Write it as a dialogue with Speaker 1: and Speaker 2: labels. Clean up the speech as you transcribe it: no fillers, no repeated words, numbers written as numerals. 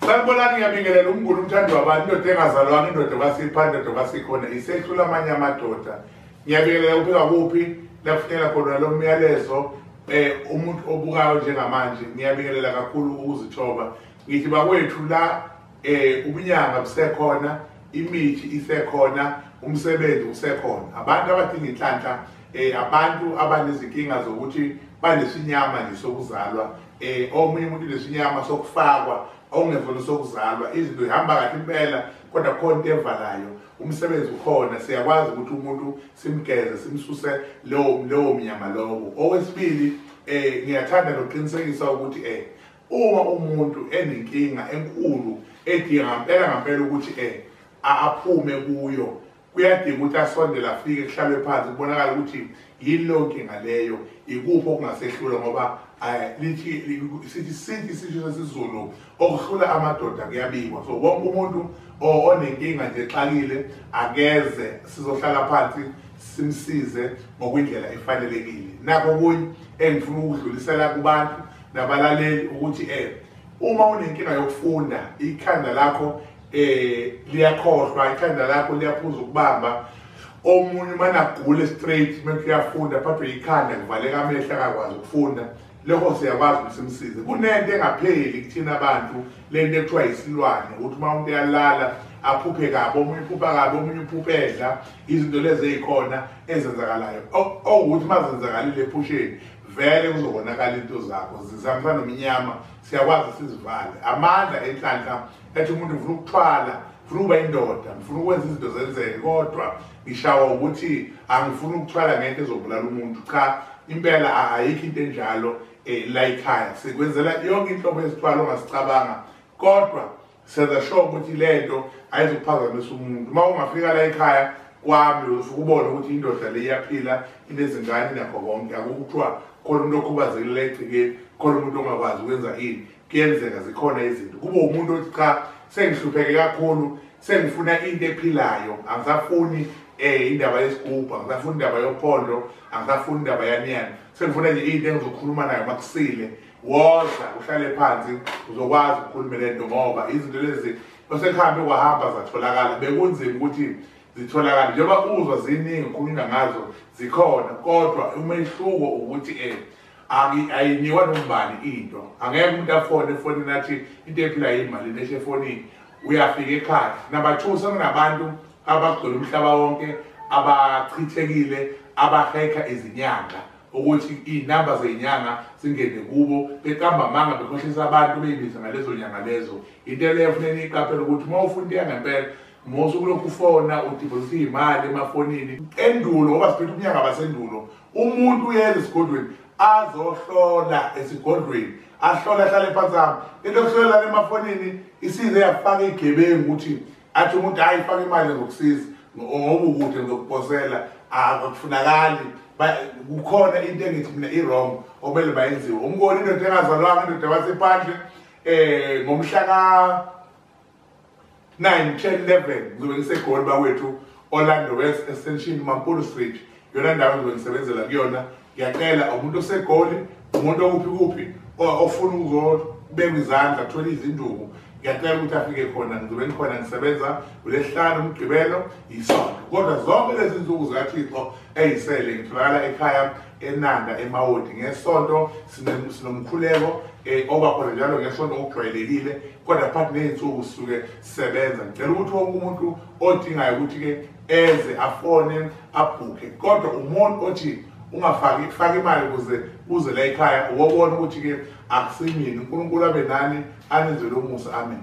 Speaker 1: Sanibonani ngiyabingelela umnguni umthandi wabantu indoda engazalwanga indoda basiphandle indoda basikhona isehlula amanye amadoda. Ngiyabingelela kuphika kuphi lafunela khona lo myalezo umuntu obukayo njengamanje ngiyabingelela kakhulu ukuzithoba. Ngithi bakwethu la ubunyanga busekhona, imithi isekhona, umsebenzi usekhona. Abantu abadinga inhlanhla abantu abanezinkinga zokuthi banesinyama nje sokuzalwa, omunye umuntu unesinyama sokufakwa ongezona sokuzalwa, izinto zihamba kahle impela kodwa khona into evalayo. Umsebenzi ukhona, siyakwazi ukuthi umuntu simgeze simsuse lowo mnyama lowo. Okwesibili, ngiyathanda nokuqinisekisa ukuthi uma umuntu enenkinga enkulu edinga ngampela ukuthi aphume kuyo, kuyadinga ukuthi asondele afike kuhlalwe phansi kubonakala ukuthi yini leyo nkinga leyo, ikuphi okungasehlula, ngoba sithi isisho sesiZulu okuhlula amadoda kuyabikwa. So wonke umuntu onenkinga nje exakile akeze sizohlala phansi simsize ngokwindlela efanelekile. Nakho okunye engifuna ukudlulisela kubantu nabalaleli ukuthi uma unenkinga yokufunda, ikhanda lakho liyakhohlwa, ikhanda lakho liyaphuza ukubamba, omunye managule straight manje uyafunda phathwe ikhanda kuvaleka amehlo akakwazi ukufunda, lokho siyakwazi ukuthi simsize. Kunento engapheli kuthina abantu, lento ekuthiwa isilwane, ukuthi uma umuntu uyalala aphuphe kabi, omunye uphupha kabi, omunye uphupha edla, izinto lezi ezikhona ezenzakalayo ukuthi mazenzakalile ephusheni vele kuzobonakala into zakho zisafana nomnyama. Siyakwazi sizivale amandla enhlanhla ethi umuntu ufuna ukuthwala, ufuna ukuba indoda, ufuna ukwenza izinto zenzeke, kodwa ngishawa ukuthi angifuni ukuthwala ngento ezobulala umuntu. Cha, impela ayikho into enjalo la ekhaya. Sikwenzela yonke inhlobo yesithwalo ongasicabanga, kodwa senza sure ukuthi lento ayizokuphazamisa umuntu. Uma ungafika la ekhaya kwami usuke ubone ukuthi indoda le iyaphila, inezingane nakho konke. Akukuthiwa khona umuntu okhubazekile egcikeni, khona umuntu ongakwazi ukwenza ini. Kuyenzeka, zikhona izinto. Kube umuntu othi cha, sengihlupheke kakhulu, sengifuna into ephilayo, angisafuni indaba yesigubhu, angisafuni indaba yophondo, angisafuni indaba yaniyani, sengifuna nje into engizokhuluma nayo makusile. Woza uhlale phansi uzokwazi ukukhuluma lento, ngoba izinto lezi osekuhambe kwahamba zatholakala. Bekunzima ukuthi zitholakala njengoba uzwa ziningi ukhuluma ngazo, zikhona, kodwa umehluko ukuthi ayinikwa nombani into. Angeke umuntu afone efonini athi into ephilayo imali neshe efonini, uyafika ekhaya. Number 2, sekunabantu abagcwele umhlaba wonke abachithekile abahekha izinyanga ukuthi iy'namba zey'nyanga zingene kubo, beqamba amanga bekhohlisa abantu beyibiza ngalezo nyanga lezo. Into leyo kufanele iqaphele ukuthi uma ufuna into yangempela, mosuku lokhu ufona udibozisa iy'mali emafonini. Endulo, ngoba siphethe umnyanga basendulo, umuntu uyeza esigodlweni azohlola esigodlweni, ahlola ahlale phansi ami. Into yokuhlola emafonini isize yafaka igebengu ukuthi athi umuntu hayi faka imali ngokusiza ngoba ukude ngokuphosela akufunakali. Kukhona into engithi mina i-wrong okumele bayenziwe. Umngoni indoda engazalwanga, indoda basephandle, ngomhla ka-9, 10, 11 ngizobe ngiseGoli bakwethu Orlando West Extension Mampolo Street. Yona ndawo ngizobe ngisebenzela kuyona. Ngiyacela umuntu oseGoli, umuntu okuphi ofuna ukuzobeka izandla athola izinduku, ngiyacela ukuthi afike khona. Ngizobe ngikhona ngisebenza uLesihlanu, uMgqibelo, iSonto. Kodwa zonke lezi nsuku zikaThixo ey'sele ngitholakala ekhaya eNanda eMawodi. NgeSonto sinomkhuleko obakhona njalo ngeSonto okujwayelekile, kodwa phakathi ney'nsuku sisuke sisebenza. Ngicela ukuthi wonke umuntu odingayo ukuthi-ke eze afone abhukhe, kodwa umuntu othi ungafaki imali ukuze uze la ekhaya, ubona ukuthi-ke akusimini. uNkulunkulu abe nani, anenzele umusa. Amen.